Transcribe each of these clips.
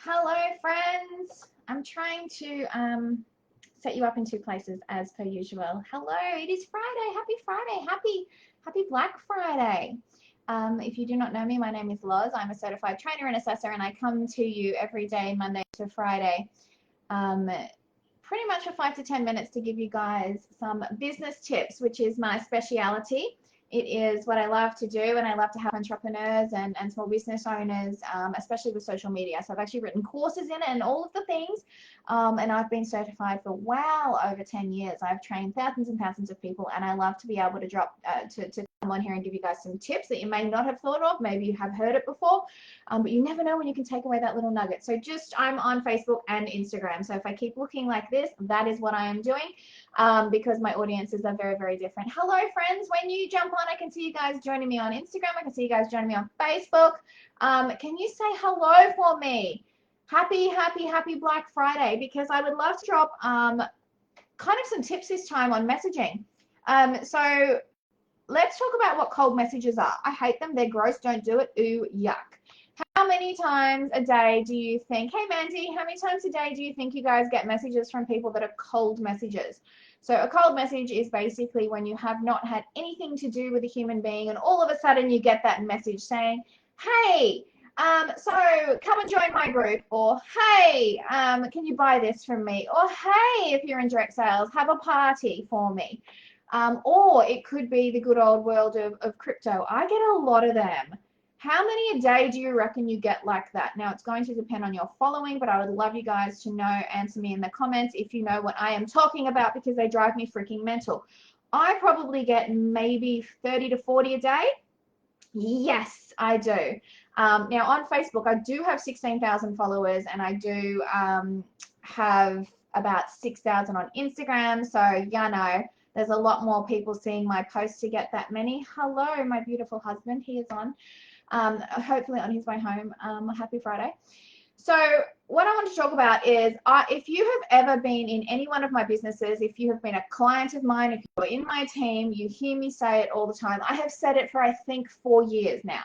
Hello, friends. I'm trying to set you up in two places as per usual. Hello, it is Friday. Happy Friday. Happy Black Friday. If you do not know me, my name is Loz. I'm a certified trainer and assessor, and I come to you every day, Monday to Friday, pretty much for 5 to 10 minutes to give you guys some business tips, which is my speciality. It is what I love to do, and I love to help entrepreneurs and small business owners, especially with social media. So I've actually written courses in it and all of the things, and I've been certified for well over 10 years. I've trained thousands and thousands of people, and I love to be able to to come on here and give you guys some tips that you may not have thought of. Maybe you have heard it before, but you never know when you can take away that little nugget. So I'm on Facebook and Instagram. So if I keep looking like this, that is what I am doing. Because my audiences are very, very different. Hello, friends. When you jump on, I can see you guys joining me on Instagram. I can see you guys joining me on Facebook. Can you say hello for me? Happy Black Friday, because I would love to drop kind of some tips this time on messaging. So let's talk about what cold messages are. I hate them. They're gross. Don't do it. Ooh, yuck. How many times a day do you think, hey Mandy, how many times a day do you think you guys get messages from people that are cold messages? So a cold message is basically when you have not had anything to do with a human being, and all of a sudden you get that message saying, hey, so come and join my group, or hey, can you buy this from me? Or hey, if you're in direct sales, have a party for me. Or it could be the good old world of crypto. I get a lot of them. How many a day do you reckon you get like that? Now, it's going to depend on your following, but I would love you guys to know, answer me in the comments if you know what I am talking about, because they drive me freaking mental. I probably get maybe 30 to 40 a day. Yes, I do. Now, on Facebook, I do have 16,000 followers, and I do have about 6,000 on Instagram. So, you know, there's a lot more people seeing my posts to get that many. Hello, my beautiful husband. He is on. Hopefully on his way home. Happy Friday. So what I want to talk about is if you have ever been in any one of my businesses, if you have been a client of mine, if you're in my team, you hear me say it all the time. I have said it for, I think, 4 years now.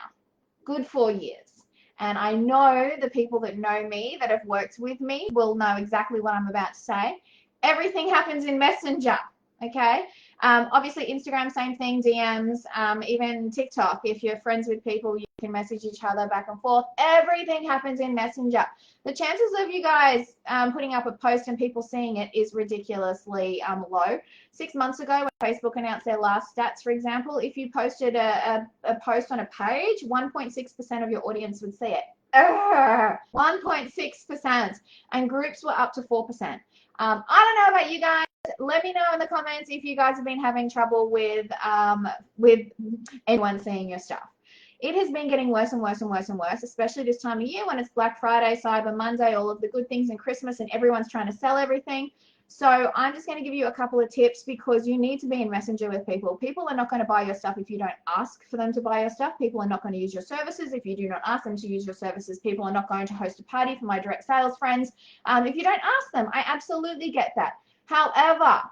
Good 4 years. And I know the people that know me, that have worked with me, will know exactly what I'm about to say. Everything happens in Messenger, okay? Obviously, Instagram, same thing, DMs, even TikTok. If you're friends with people, you can message each other back and forth. Everything happens in Messenger. The chances of you guys putting up a post and people seeing it is ridiculously low. 6 months ago, when Facebook announced their last stats, for example, if you posted a post on a page, 1.6% of your audience would see it. 1.6%. And groups were up to 4%. I don't know about you guys. Let me know in the comments if you guys have been having trouble with anyone seeing your stuff. It has been getting worse and worse and worse and worse, especially this time of year when it's Black Friday, Cyber Monday, all of the good things, and Christmas, and everyone's trying to sell everything. So I'm just going to give you a couple of tips, because you need to be in Messenger with people. People are not going to buy your stuff if you don't ask for them to buy your stuff. People are not going to use your services if you do not ask them to use your services. People are not going to host a party for my direct sales friends if you don't ask them. I absolutely get that. However,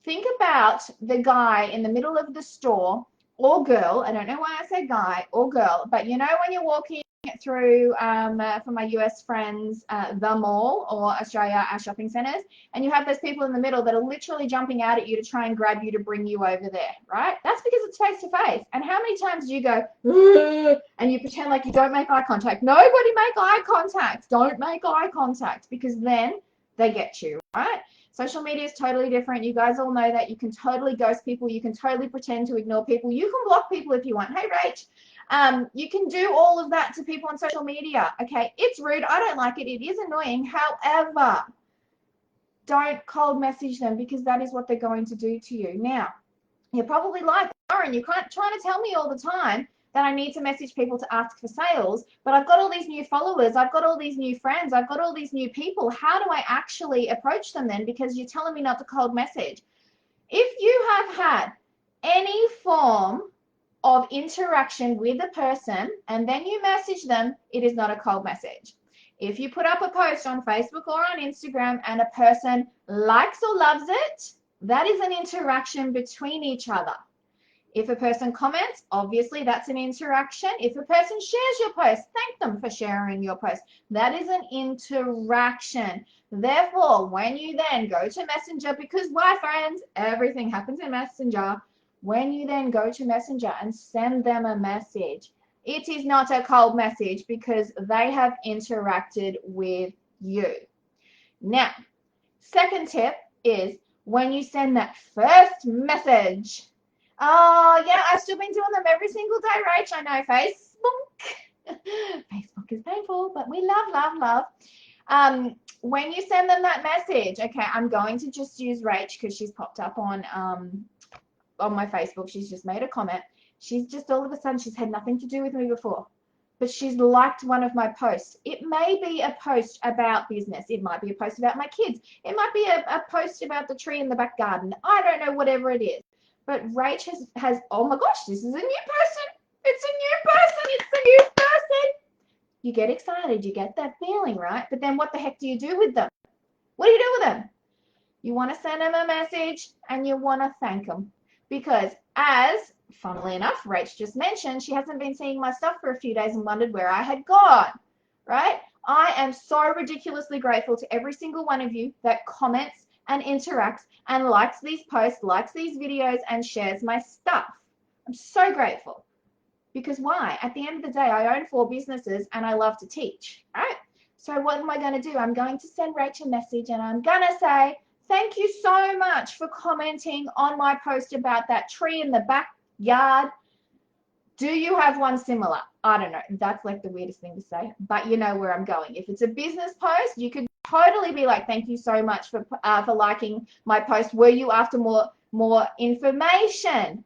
think about the guy in the middle of the store, or girl. I don't know why I say guy or girl, but you know when you're walking through, for my US friends, the mall, or Australia, our shopping centers, and you have those people in the middle that are literally jumping out at you to try and grab you to bring you over there, right? That's because it's face to face. And how many times do you go, and you pretend like you don't make eye contact? Nobody make eye contact. Don't make eye contact, because then they get you, right? Social media is totally different. You guys all know that. You can totally ghost people. You can totally pretend to ignore people. You can block people if you want. Hey, Rach. You can do all of that to people on social media. Okay, it's rude. I don't like it. It is annoying. However, don't cold message them, because that is what they're going to do to you. Now, you're probably like, Lauren, you can't try to tell me all the time that I need to message people to ask for sales, but I've got all these new followers, I've got all these new friends, I've got all these new people. How do I actually approach them then? Because you're telling me not to cold message. If you have had any form of interaction with a person and then you message them, it is not a cold message. If you put up a post on Facebook or on Instagram and a person likes or loves it, that is an interaction between each other. If a person comments, obviously that's an interaction. If a person shares your post, thank them for sharing your post. That is an interaction. Therefore, when you then go to Messenger, because why, friends? Everything happens in Messenger. When you then go to Messenger and send them a message, it is not a cold message because they have interacted with you. Now, second tip is when you send that first message. Oh, yeah, I've still been doing them every single day, Rach. I know, Facebook. Facebook is painful, but we love. When you send them that message, okay, I'm going to just use Rach because she's popped up on my Facebook. She's just made a comment. She's just all of a sudden, she's had nothing to do with me before, but she's liked one of my posts. It may be a post about business. It might be a post about my kids. It might be a post about the tree in the back garden. I don't know, whatever it is. But Rach has, oh my gosh, this is a new person. It's a new person. It's a new person. You get excited. You get that feeling, right? But then what the heck do you do with them? What do you do with them? You want to send them a message and you want to thank them. Because as, funnily enough, Rach just mentioned, she hasn't been seeing my stuff for a few days and wondered where I had gone, right? I am so ridiculously grateful to every single one of you that comments and interacts and likes these posts, likes these videos, and shares my stuff. I'm so grateful. Because why? At the end of the day, I own 4 businesses and I love to teach, right? So what am I going to do? I'm going to send Rach a message and I'm going to say, thank you so much for commenting on my post about that tree in the backyard. Do you have one similar? I don't know. That's like the weirdest thing to say, but you know where I'm going. If it's a business post, you could totally be like, thank you so much for liking my post. Were you after more information?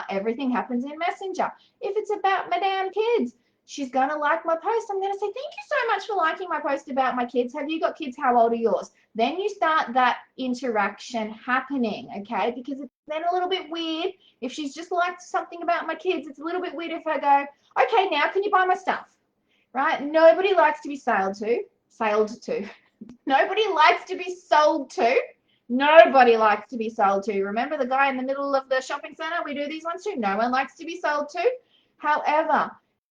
Everything happens in Messenger. If it's about Madame Kids, she's going to like my post. I'm going to say, thank you so much for liking my post about my kids. Have you got kids? How old are yours? Then you start that interaction happening, okay? Because it's then a little bit weird. If she's just liked something about my kids, it's a little bit weird if I go, okay, now can you buy my stuff, right? Nobody likes to be sailed to. Nobody likes to be sold to. Nobody likes to be sold to. Remember the guy in the middle of the shopping center? We do these ones too. No one likes to be sold to. However,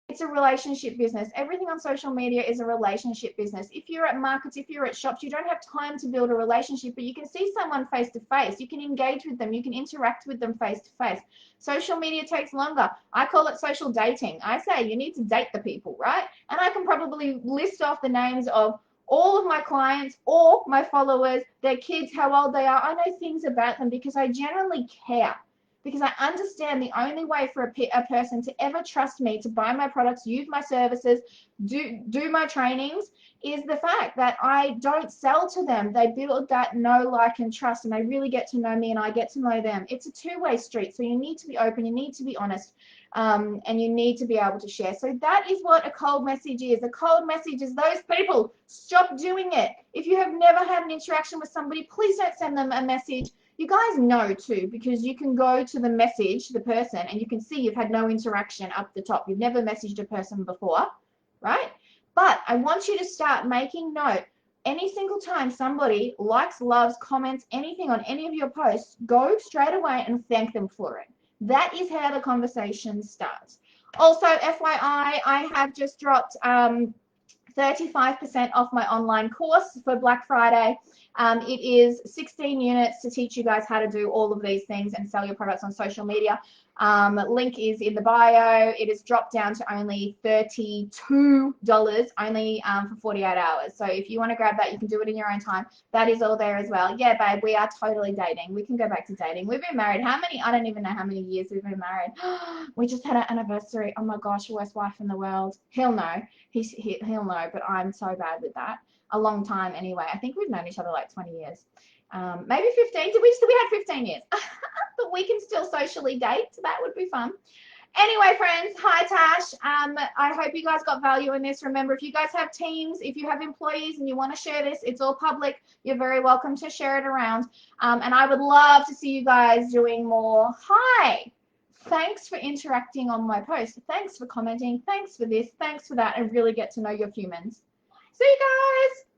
it's a relationship business. Everything on social media is a relationship business. If you're at markets, if you're at shops, you don't have time to build a relationship, but you can see someone face to face. You can engage with them. You can interact with them face to face. Social media takes longer. I call it social dating. I say you need to date the people, right? And I can probably list off the names of all of my clients or my followers, their kids, how old they are. I know things about them because I generally care. Because I understand the only way for a person to ever trust me to buy my products, use my services, do my trainings, is the fact that I don't sell to them. They build that know, like, and trust, and they really get to know me and I get to know them. It's a two-way street, so you need to be open, you need to be honest, and you need to be able to share. So that is what a cold message is. A cold message is those people. Stop doing it. If you have never had an interaction with somebody, please don't send them a message. You guys know too, because you can go to the message, the person, and you can see you've had no interaction up the top. You've never messaged a person before, right? But I want you to start making note. Any single time somebody likes, loves, comments anything on any of your posts, go straight away and thank them for it. That is how the conversation starts. Also, FYI, I have just dropped 35% off my online course for Black Friday. It is 16 units to teach you guys how to do all of these things and sell your products on social media. Link is in the bio. It is dropped down to only $32 only for 48 hours. So if you want to grab that, you can do it in your own time. That is all there as well. Yeah, babe, we are totally dating. We can go back to dating. We've been married. I don't even know how many years we've been married. We just had our anniversary. Oh my gosh, worst wife in the world. He'll know. He'll know, but I'm so bad with that. A long time anyway. I think we've known each other like 20 years. Maybe 15. We had 15 years. But we can still socially date. So that would be fun. Anyway, friends, hi Tash. I hope you guys got value in this. Remember, if you guys have teams, if you have employees and you want to share this, it's all public. You're very welcome to share it around. And I would love to see you guys doing more. Hi. Thanks for interacting on my post. Thanks for commenting. Thanks for this. Thanks for that. And really get to know your humans. See you guys.